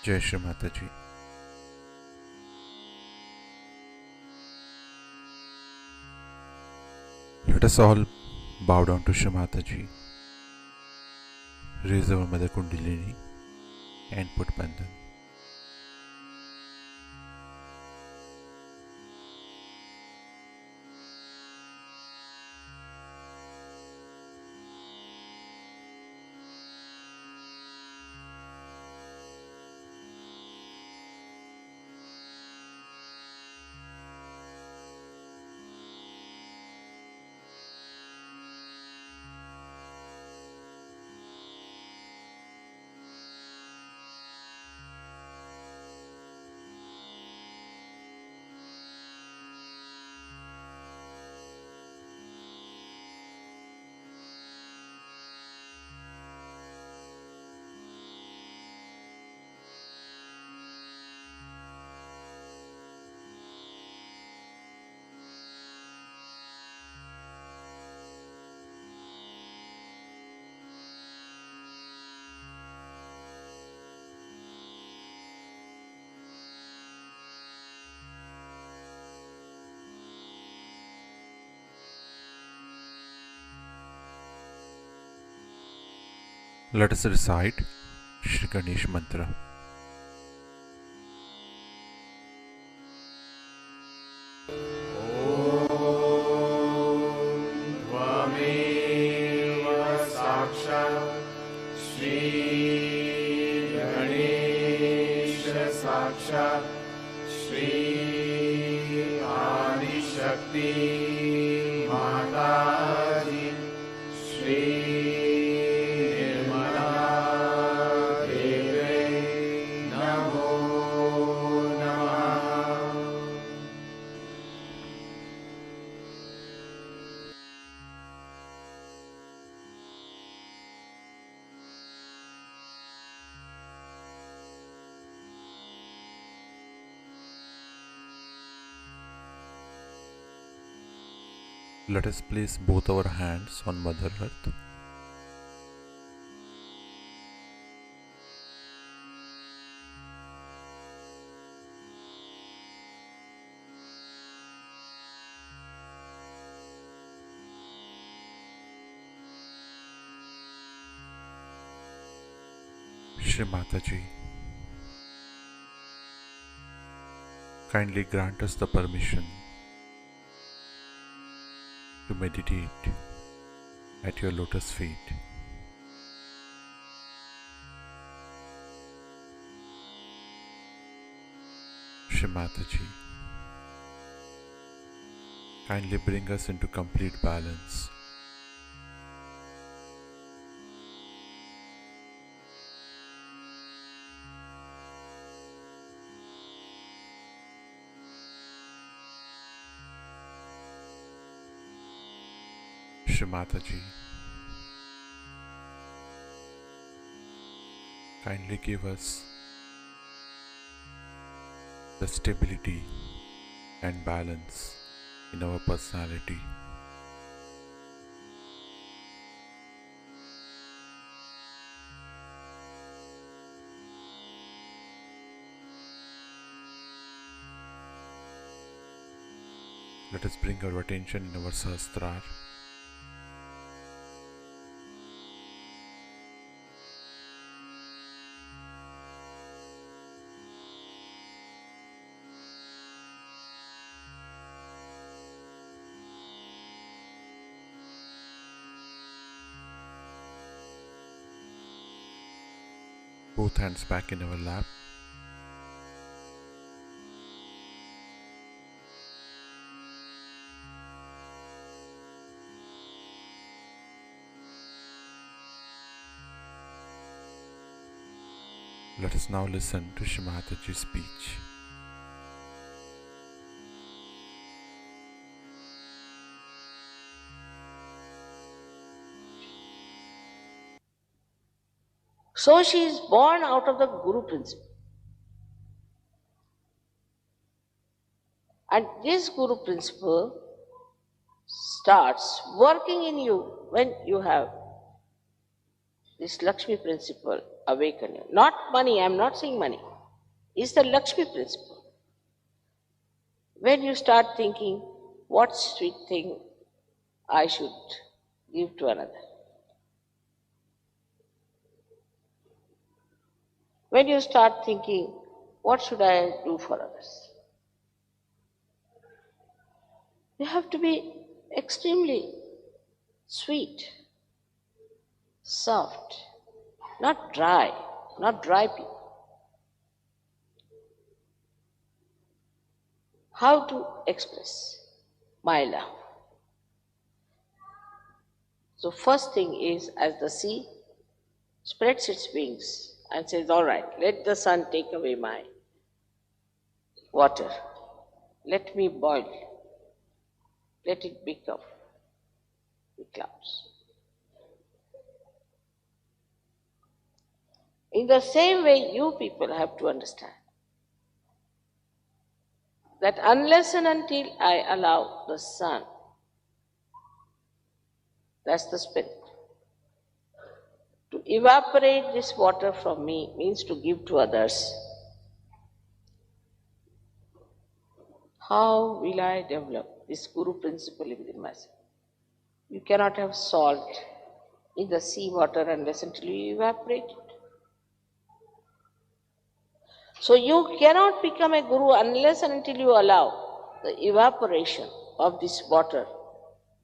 Jai Shri Mataji. Let us all bow down to Shri Mataji, raise our Mother Kundalini and put Bandhan. Let us recite Shri Ganesh Mantra. Let us place both our hands on Mother Earth. Shri Mataji, kindly grant us the permission to meditate at your lotus feet. Shri Mataji, kindly bring us into complete balance. Shri Mataji, kindly give us the stability and balance in our personality. Let us bring our attention in our Sahasrara. Both hands back in our lap. Let us now listen to Shri Mataji's speech. So she is born out of the Guru principle. And this Guru principle starts working in you when you have this Lakshmi principle awakening. Not money, I am not saying money. is the Lakshmi principle. When you start thinking, what sweet thing I should give to another. When you start thinking, what should I do for others? You have to be extremely sweet, soft, not dry people. How to express my love? So first thing is, as the sea spreads its wings and says, all right, let the sun take away my water. Let me boil. Let it become the clouds. In the same way, you people have to understand that unless and until I allow the sun, that's the spirit, to evaporate this water from me, means to give to others, how will I develop this Guru principle within myself? You cannot have salt in the sea water unless until you evaporate it. So you cannot become a Guru unless and until you allow the evaporation of this water,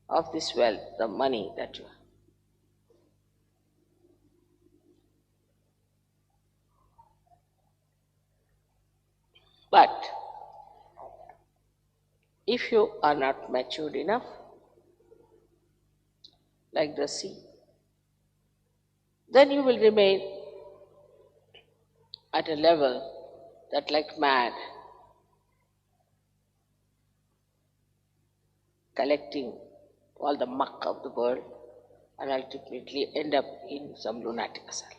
of this wealth, the money that you have. But if you are not matured enough, like the sea, then you will remain at a level that, like mad, collecting all the muck of the world and ultimately end up in some lunatic asylum.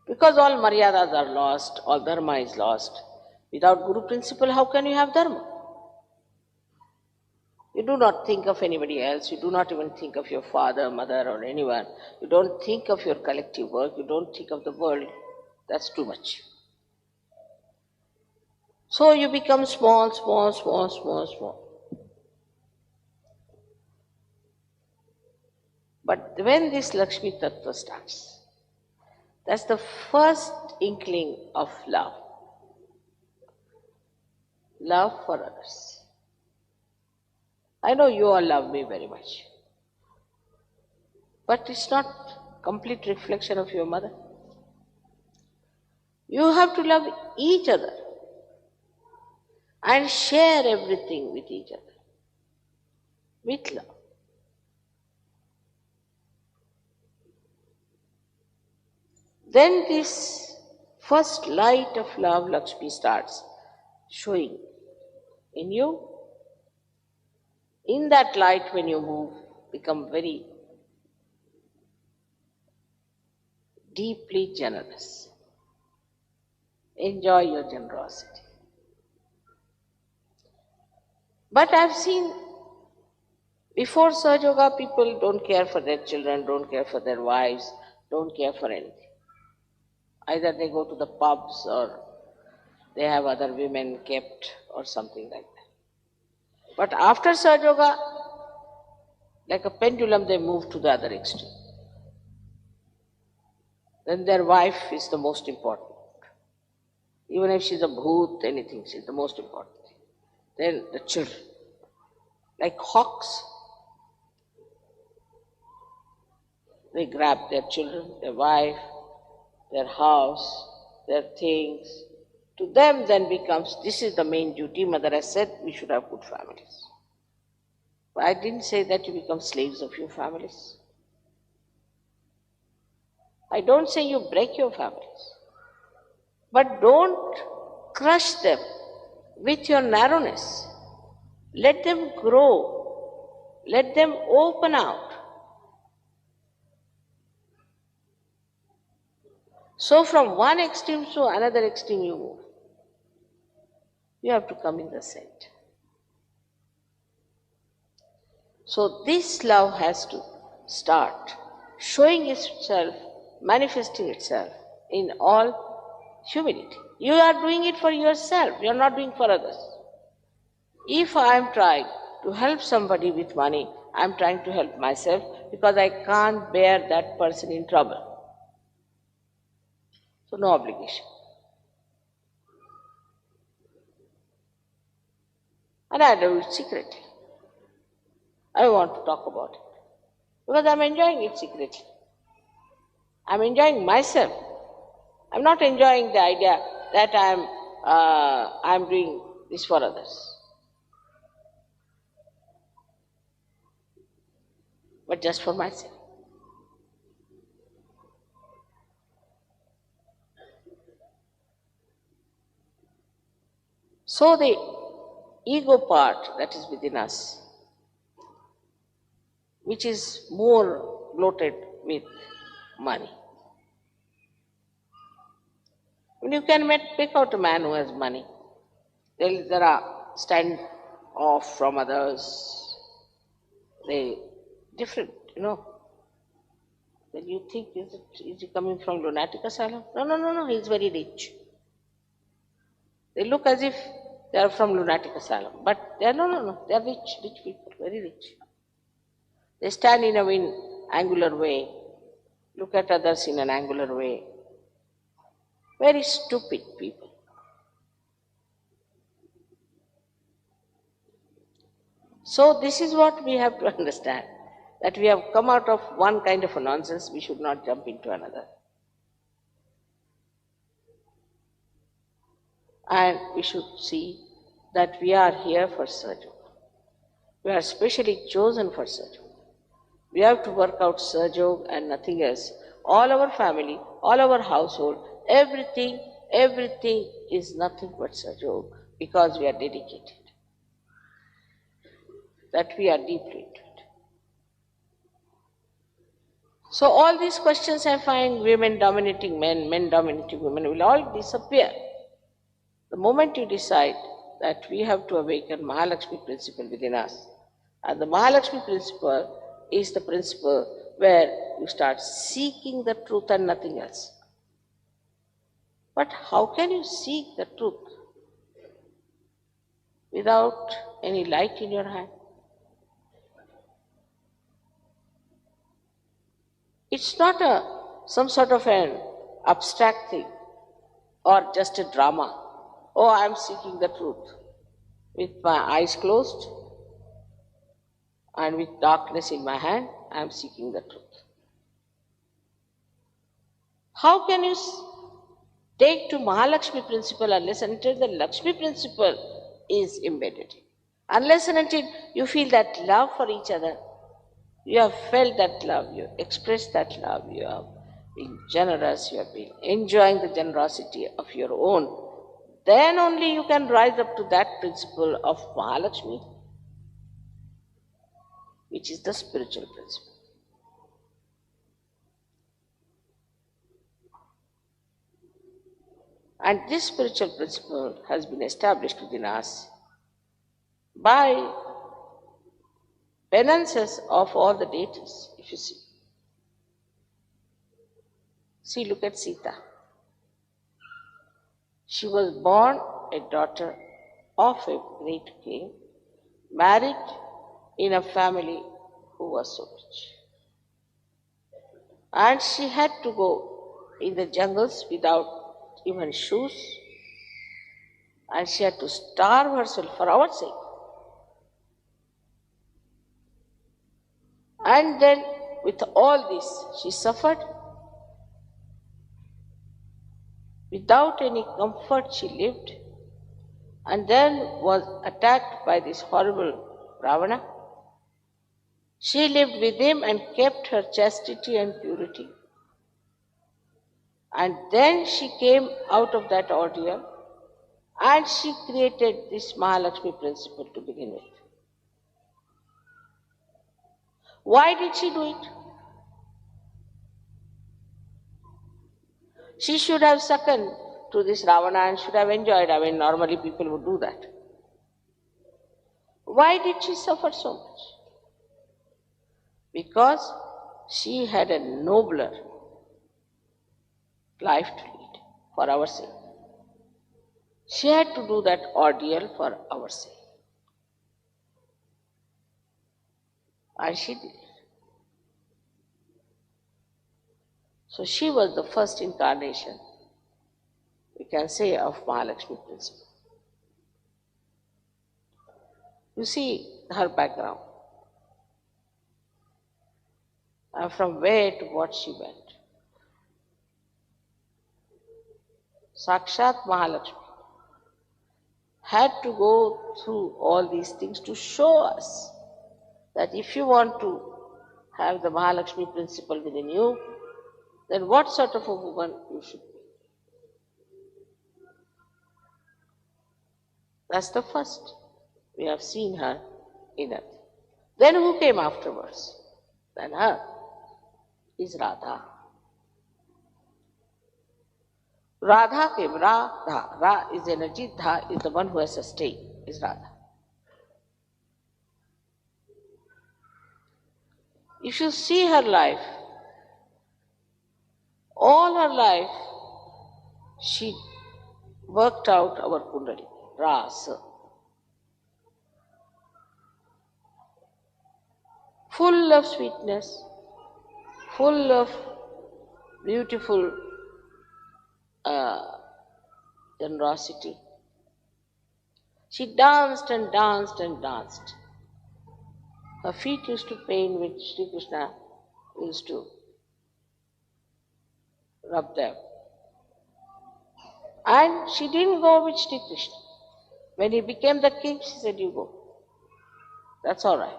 Because all maryadas are lost, all dharma is lost. Without Guru principle, how can you have dharma? You do not think of anybody else, you do not even think of your father, mother or anyone. You don't think of your collective work, you don't think of the world. That's too much. So you become small. But when this Lakshmi Tattva starts, that's the first inkling of love. Love for others. I know you all love me very much. But it's not complete reflection of your mother. You have to love each other and share everything with each other, with love. Then this first light of love, Lakshmi, starts showing in you. In that light, when you move, become very deeply generous. Enjoy your generosity. But I've seen before Sahaja Yoga, people don't care for their children, don't care for their wives, don't care for anything. Either they go to the pubs or they have other women kept or something like that. But after Sahaja Yoga, like a pendulum, they move to the other extreme. Then their wife is the most important. Even if she's a bhoot, anything, she's the most important thing. Then the children, like hawks, they grab their children, their wife, their house, their things. To them then becomes, this is the main duty. Mother has said we should have good families. But I didn't say that you become slaves of your families. I don't say you break your families. But don't crush them with your narrowness. Let them grow. Let them open out. So from one extreme to another extreme you move. You have to come in the center. So this love has to start showing itself, manifesting itself in all Humility. You are doing it for yourself, you are not doing for others. If I am trying to help somebody with money, I am trying to help myself because I can't bear that person in trouble. So no obligation. And I do it secretly. I don't want to talk about it because I'm enjoying it secretly. I'm enjoying myself. I'm not enjoying the idea that I'm doing this for others, but just for myself. So the ego part that is within us, which is more bloated with money. When you can pick out a man who has money, there are stand off from others, they different, Then you think, is he coming from lunatic asylum? No, he's very rich. They look as if they are from lunatic asylum, but they are no, they are rich people, very rich. They stand in angular way, look at others in an angular way. Very stupid people. So this is what we have to understand, that we have come out of one kind of a nonsense, we should not jump into another. And we should see that we are here for Sahaja. We are specially chosen for Sahaja. We have to work out Sahaja and nothing else. All our family, all our household, everything is nothing but Sahaja because we are dedicated. That we are deeply into it. So all these questions I find, women dominating men, men dominating women, will all disappear. The moment you decide that we have to awaken Mahalakshmi principle within us, and the Mahalakshmi principle is the principle where you start seeking the truth and nothing else. But how can you seek the truth without any light in your hand? It's not some sort of an abstract thing or just a drama. Oh, I am seeking the truth. With my eyes closed and with darkness in my hand, I am seeking the truth. How can you take to Mahalakshmi principle unless and until the Lakshmi principle is embedded? Unless and until you feel that love for each other, you have felt that love, you have expressed that love, you have been generous, you have been enjoying the generosity of your own, then only you can rise up to that principle of Mahalakshmi, which is the spiritual principle. And this spiritual principle has been established within us by penances of all the deities, if you see. See, look at Sita. She was born a daughter of a great king, married in a family who was so rich. And she had to go in the jungles without even shoes, and she had to starve herself for our sake. And then with all this, she suffered. Without any comfort she lived, and then was attacked by this horrible Ravana. She lived with him and kept her chastity and purity. And then she came out of that ordeal and she created this Mahalakshmi principle to begin with. Why did she do it? She should have succumbed to this Ravana and should have enjoyed. Normally people would do that. Why did she suffer so much? Because she had a nobler life to lead. for our sake. She had to do that ordeal for our sake. And she did. So she was the first incarnation, we can say, of Mahalakshmi principle. You see her background, and from where to what she went. Sakshat Mahalakshmi had to go through all these things to show us that if you want to have the Mahalakshmi principle within you, then what sort of a woman you should be. That's the first. We have seen her in it. Then who came afterwards? Then her is Radha. Radha came, Radha. Ra is energy, Dha is the one who has sustained, is Radha. If you see her life, all her life, she worked out our Kundalini, Rasa. Full of sweetness, full of beautiful generosity. She danced and danced and danced. Her feet used to pain when Sri Krishna used to rub them. And she didn't go with Sri Krishna. When he became the king, she said, you go. That's all right.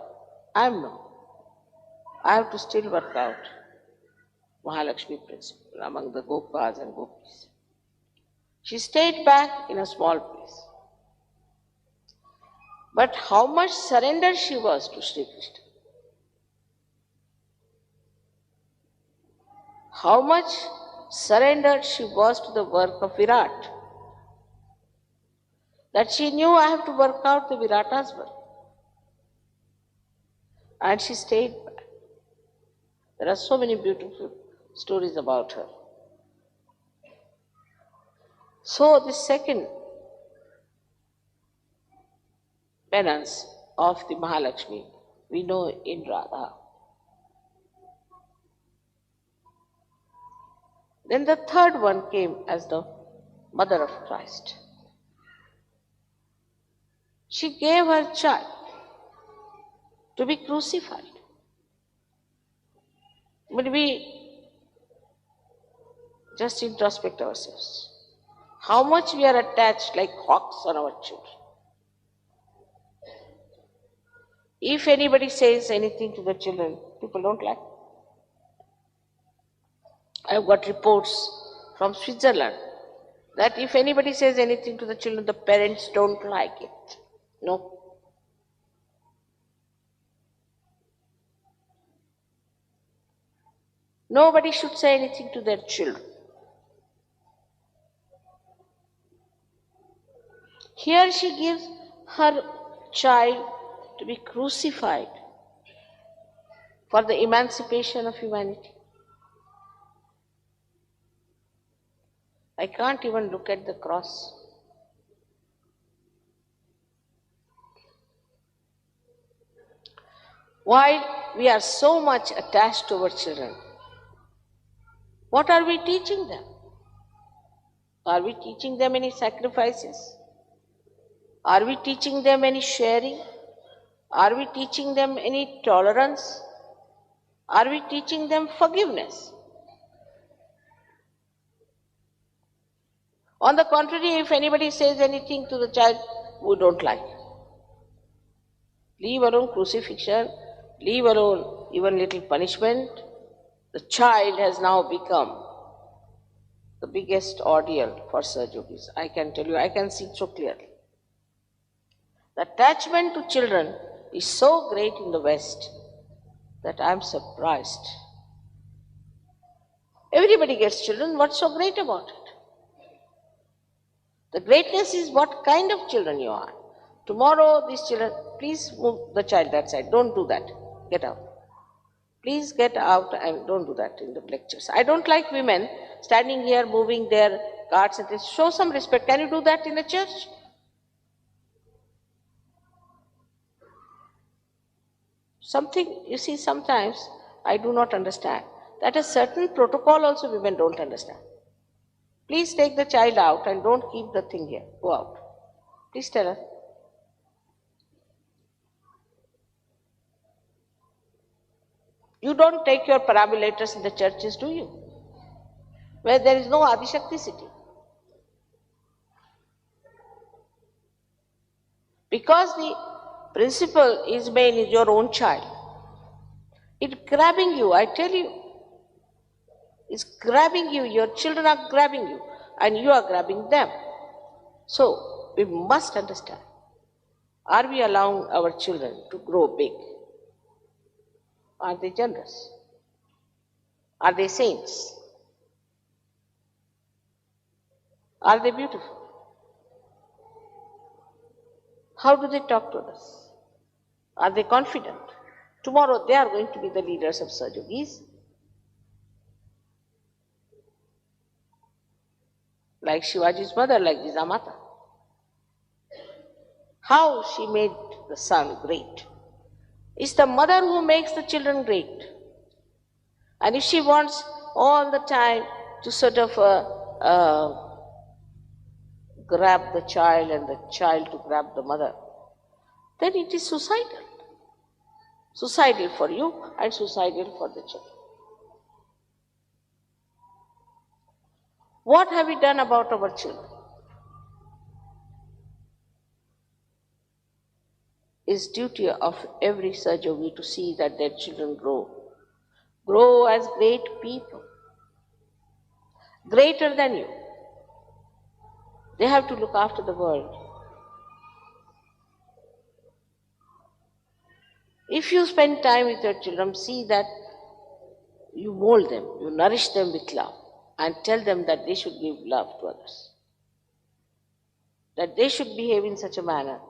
I have to still work out Mahalakshmi principle among the Gopas and Gopis. She stayed back in a small place. But how much surrender she was to Sri Krishna. How much surrendered she was to the work of Virat. That she knew I have to work out the Virata's work. And she stayed back. There are so many beautiful stories about her. So the second penance of the Mahalakshmi we know in Radha. Then the third one came as the mother of Christ. She gave her child to be crucified. But we just introspect ourselves. How much we are attached like hawks on our children. If anybody says anything to the children, people don't like. I have got reports from Switzerland that if anybody says anything to the children, the parents don't like it. No. Nobody should say anything to their children. Here she gives her child to be crucified for the emancipation of humanity. I can't even look at the cross. While we are so much attached to our children, what are we teaching them? Are we teaching them any sacrifices? Are we teaching them any sharing? Are we teaching them any tolerance? Are we teaching them forgiveness? On the contrary, if anybody says anything to the child, we don't like. Leave alone crucifixion, leave alone even little punishment. The child has now become the biggest ordeal for such yogis. I can tell you, I can see it so clearly. The attachment to children is so great in the West that I am surprised. Everybody gets children, what's so great about it? The greatness is what kind of children you are. Tomorrow these children, please move the child that side, don't do that, get out. Please get out and don't do that in the lectures. I don't like women standing here moving their cards and they show some respect. Can you do that in a church? Something, you see, sometimes I do not understand. That a certain protocol also women don't understand. Please take the child out and don't keep the thing here. Go out. Please tell her. You don't take your parabolators in the churches, do you? Where there is no Adishakti city. Because the principle is made in your own child. It's grabbing you, I tell you. It's grabbing you, your children are grabbing you, and you are grabbing them. So, we must understand. Are we allowing our children to grow big? Are they generous? Are they saints? Are they beautiful? How do they talk to us? Are they confident? Tomorrow they are going to be the leaders of Sajogis. Like Shivaji's mother, like Jijamata. How she made the son great. It's the mother who makes the children great. And if she wants all the time to sort of grab the child and the child to grab the mother, then it is suicidal. Suicidal for you and suicidal for the child. What have we done about our children? It's duty of every Sajogi to see that their children grow as great people, greater than you. They have to look after the world. If you spend time with your children, see that you mold them, you nourish them with love, and tell them that they should give love to others. That they should behave in such a manner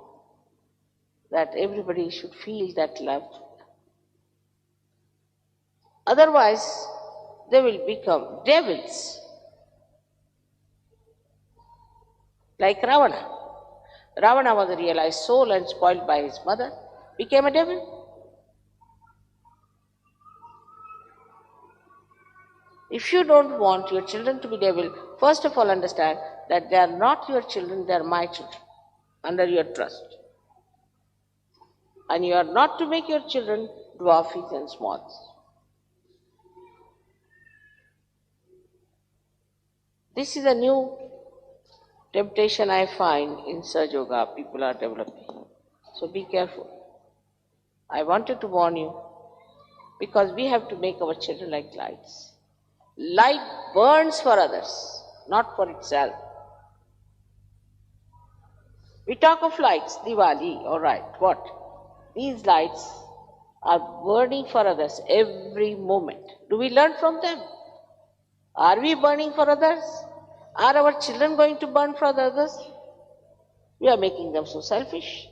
that everybody should feel that love. Otherwise, they will become devils. Like Ravana. Ravana was a realized soul and spoiled by his mother, became a devil. If you don't want your children to be devil, first of all understand that they are not your children, they are my children, under your trust. And you are not to make your children dwarfies and smalls. This is a new temptation I find in Sahaja Yoga people are developing. So be careful. I wanted to warn you because we have to make our children like lights. Light burns for others, not for itself. We talk of lights, Diwali, all right, what? These lights are burning for others every moment. Do we learn from them? Are we burning for others? Are our children going to burn for others? We are making them so selfish.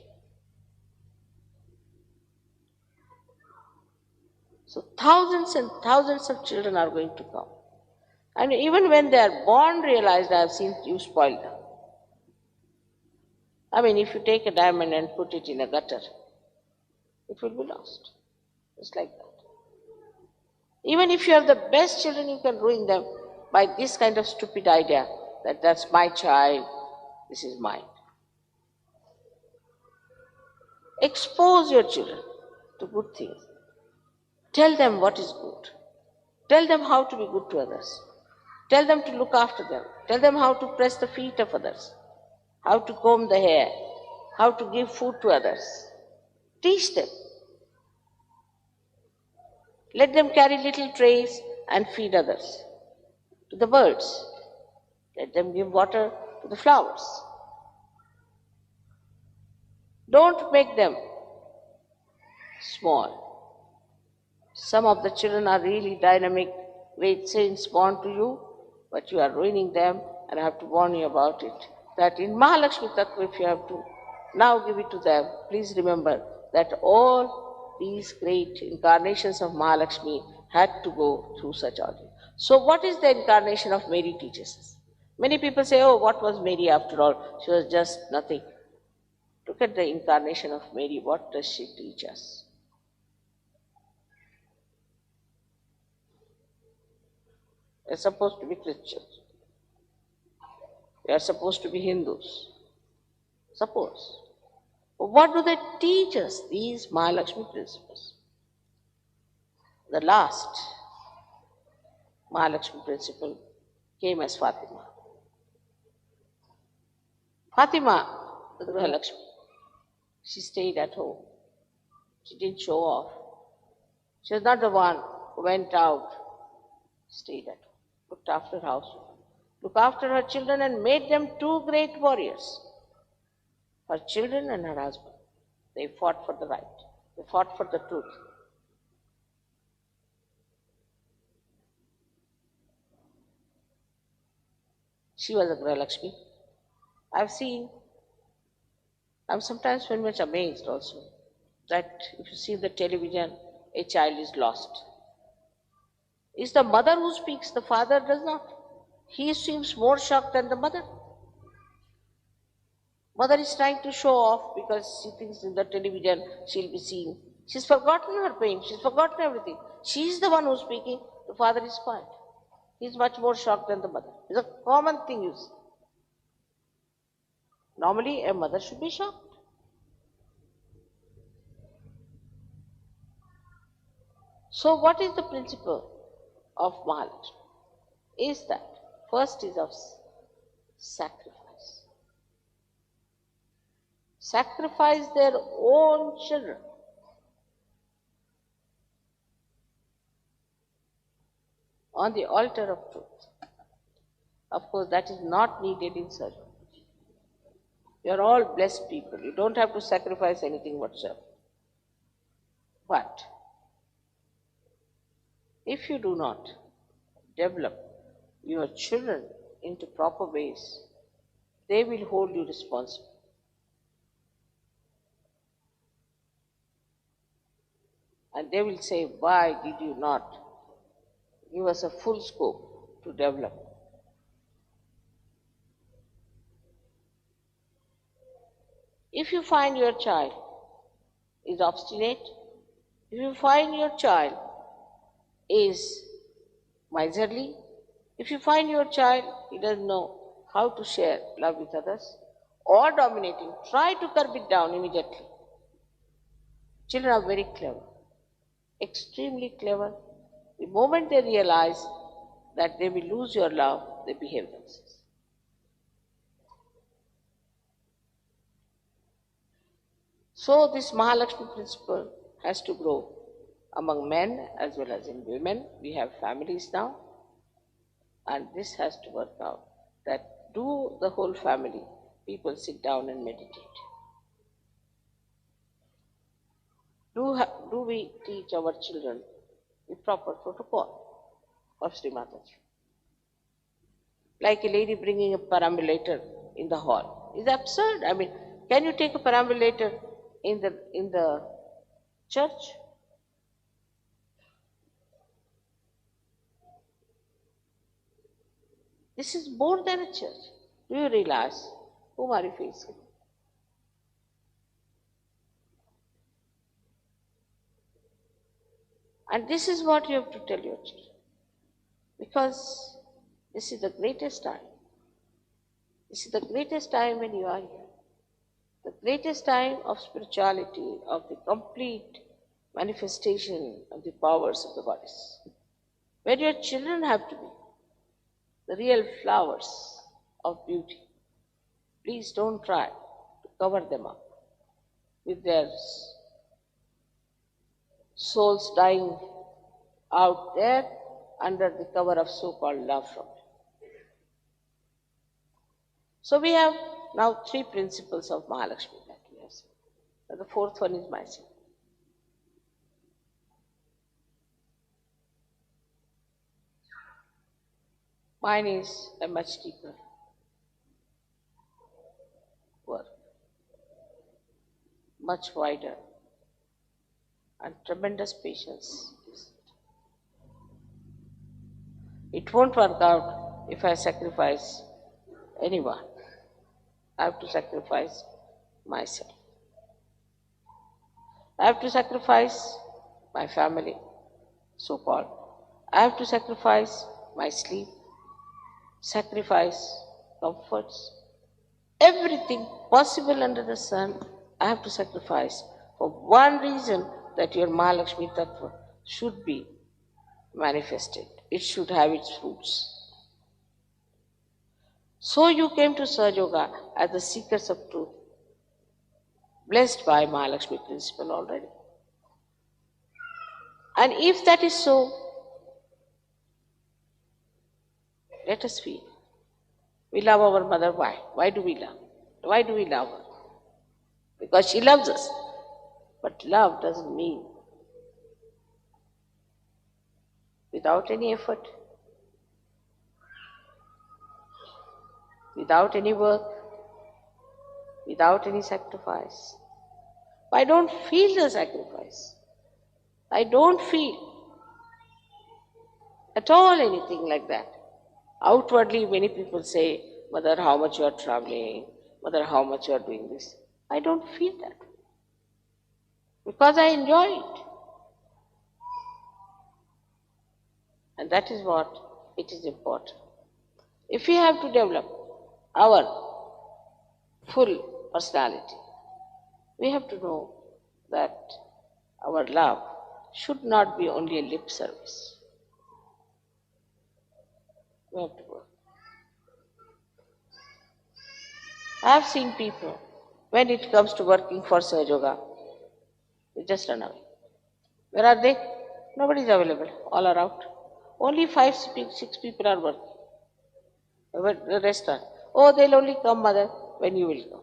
So thousands and thousands of children are going to come. And even when they are born, realized, I have seen you spoil them. I mean, if you take a diamond and put it in a gutter, it will be lost. Just like that. Even if you have the best children, you can ruin them by this kind of stupid idea that that's my child, this is mine. Expose your children to good things. Tell them what is good. Tell them how to be good to others. Tell them to look after them. Tell them how to press the feet of others, how to comb the hair, how to give food to others. Teach them. Let them carry little trays and feed others, to the birds. Let them give water to the flowers. Don't make them small. Some of the children are really dynamic, great saints born to you, but you are ruining them, and I have to warn you about it. That in Mahalakshmi Tattva, if you have to now give it to them, please remember that all these great incarnations of Mahalakshmi had to go through such ordeal. So what is the incarnation of Mary teaches us? Many people say, oh, what was Mary after all? She was just nothing. Look at the incarnation of Mary. What does she teach us? We are supposed to be Christians. We are supposed to be Hindus. Suppose. But what do they teach us? These mahalakshmi principles. The last mahalakshmi principle came as Fatima. Fatima, the Mahalakshmi, she stayed at home. She didn't show off. She was not the one who went out, stayed at home, looked after her household, looked after her children and made them two great warriors. Her children and her husband. They fought for the right. They fought for the truth. She was a Lakshmi. I'm sometimes very much amazed also that if you see the television, a child is lost. It's the mother who speaks, the father does not. He seems more shocked than the mother. Mother is trying to show off because she thinks in the television she'll be seen. She's forgotten her pain, she's forgotten everything. She's the one who's speaking, the father is quiet. He's much more shocked than the mother. It's a common thing you see. Normally, a mother should be shocked. So, what is the principle of Mahalakshmi? Is that first is of sacrifice. Sacrifice their own children. On the altar of truth. Of course, that is not needed in surgery. You are all blessed people. You don't have to sacrifice anything whatsoever. But if you do not develop your children into proper ways, they will hold you responsible. And they will say, why did you not give us a full scope to develop? If you find your child is obstinate, if you find your child is miserly, if you find your child he doesn't know how to share love with others, or dominating, try to curb it down immediately. Children are very clever, extremely clever. The moment they realize that they will lose your love, they behave themselves. So this Mahalakshmi principle has to grow among men as well as in women. We have families now, and this has to work out. That do the whole family, people sit down and meditate. Do we teach our children the proper protocol of Sri Mataji? Like a lady bringing a perambulator in the hall. It's absurd. I mean, can you take a perambulator in the church? This is more than a church. Do you realize whom are you facing? And this is what you have to tell your children. Because this is the greatest time. This is the greatest time when you are here. The greatest time of spirituality, of the complete manifestation of the powers of the goddess. Where your children have to be the real flowers of beauty. Please don't try to cover them up with their souls dying out there under the cover of so-called love from you. So we have now 3 principles of Mahalakshmi that we have seen. And the 4th one is myself. Mine is a much deeper work, much wider, and tremendous patience. It won't work out if I sacrifice anyone. I have to sacrifice myself. I have to sacrifice my family, so called. I have to sacrifice my sleep, sacrifice comforts, everything possible under the sun. I have to sacrifice for one reason, that your Mahalakshmi Tattva should be manifested. It should have its fruits. So you came to Sahaja Yoga as the seekers of truth, blessed by Mahalakshmi principle already. And if that is so, let us feel. We love our mother. Why? Why do we love? Why do we love her? Because she loves us. But love doesn't mean without any effort, without any work, without any sacrifice. I don't feel the sacrifice. I don't feel at all anything like that. Outwardly, many people say, Mother, how much you are traveling, Mother, how much you are doing this. I don't feel that because I enjoy it. And that is what it is important. If we have to develop our full personality, we have to know that our love should not be only a lip service. We have to work. I have seen people, when it comes to working for Sahaja Yoga, they just run away. Where are they? Nobody is available. All are out. Only 5, 6 people are working. The rest are, oh, they'll only come, Mother, when you will come.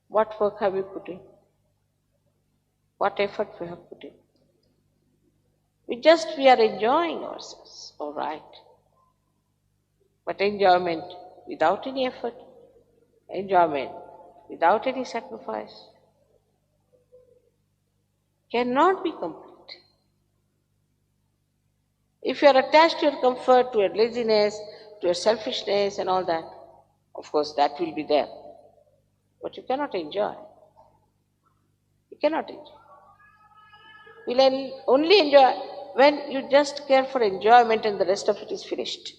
What work have you put in? What effort we have put in? We are enjoying ourselves, all right. But enjoyment without any effort, enjoyment without any sacrifice, cannot be complete. If you are attached to your comfort, to your laziness, to your selfishness and all that, of course that will be there. But you cannot enjoy. You cannot enjoy. You will only enjoy when you just care for enjoyment and the rest of it is finished.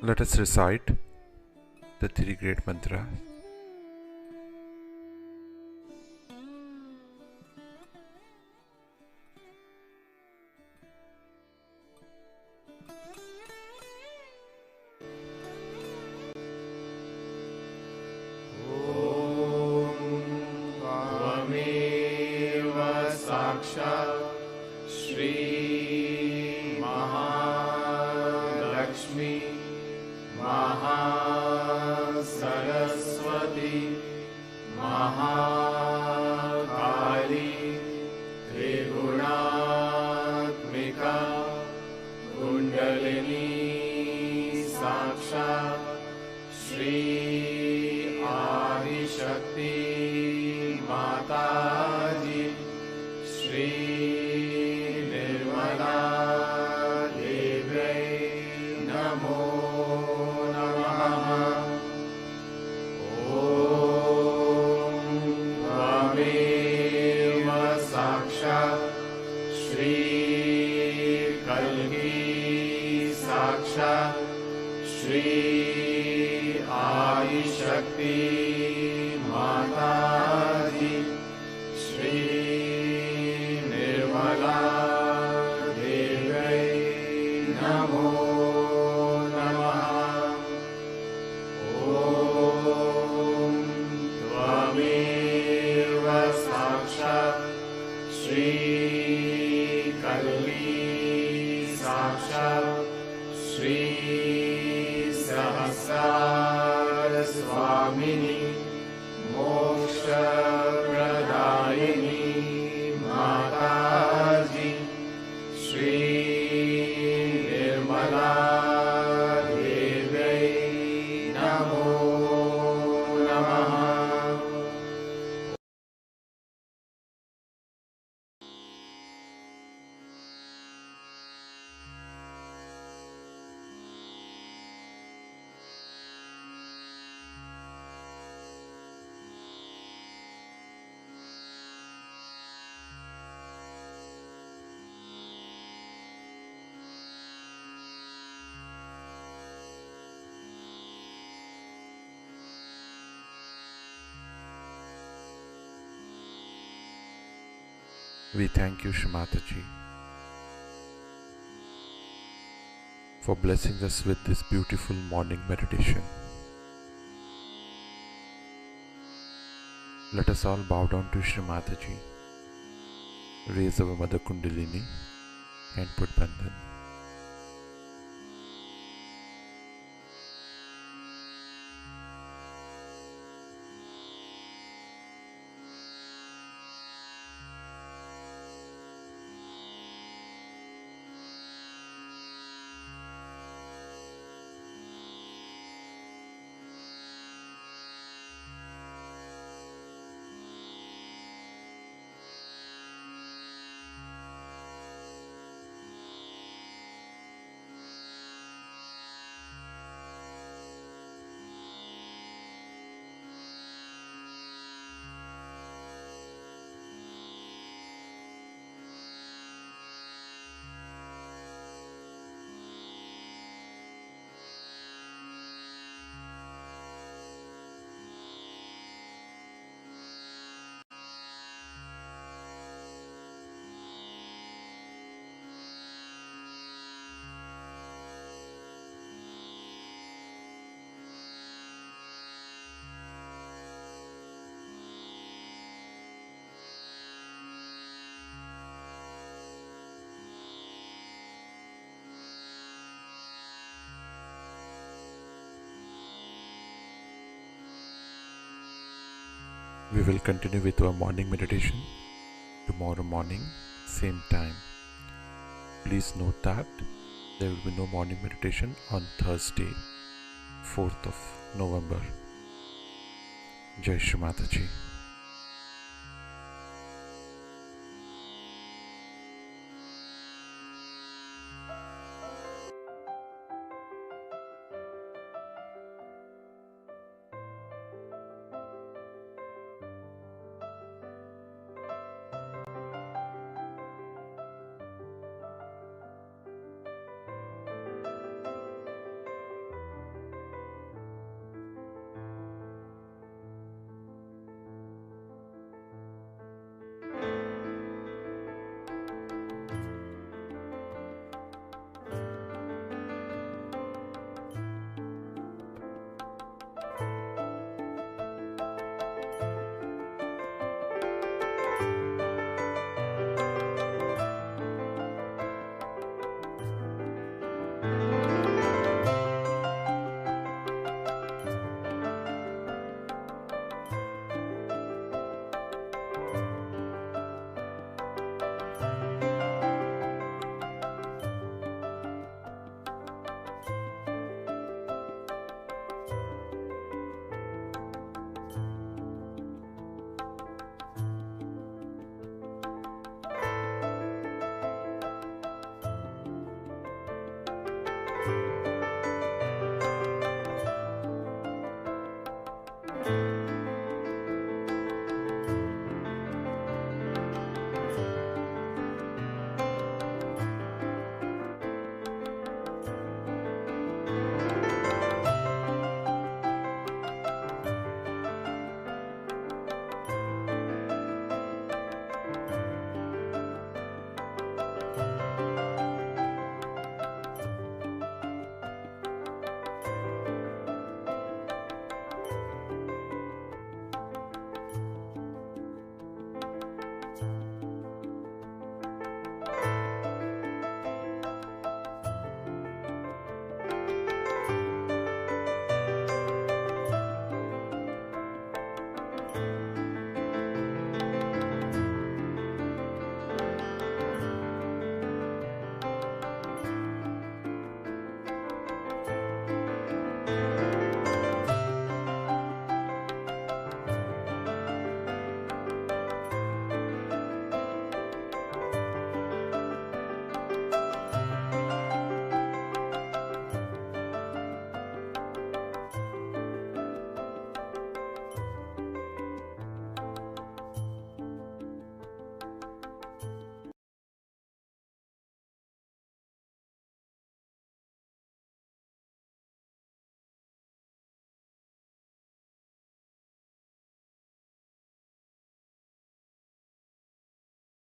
Let us recite the three great mantras. Shri Mahalakshmi Mahasaraswati Mahakali Triguణात्मिका Kundalini Sakshat Shri Adishakti Mataji Shri Nirmala Devai Namo Namaha Om Tvameva Sakshat Shri Kalki Sakshat Shri Adi Shakti Mataji Shri Nirmala Devai Namo Namaha Om Tvameva Sakshat Shri Kalki Sakshat Shri Sahasar Swamini Moksha Pradayini Mataji Shri Nirmala Devai Namo Namaha We thank you, Shrimataji, for blessing us with this beautiful morning meditation. Let us all bow down to Shrimataji, raise our Mother Kundalini and put Bandhan. We will continue with our morning meditation tomorrow morning, same time. Please note that there will be no morning meditation on Thursday, 4th of November. Jai Shri Mataji.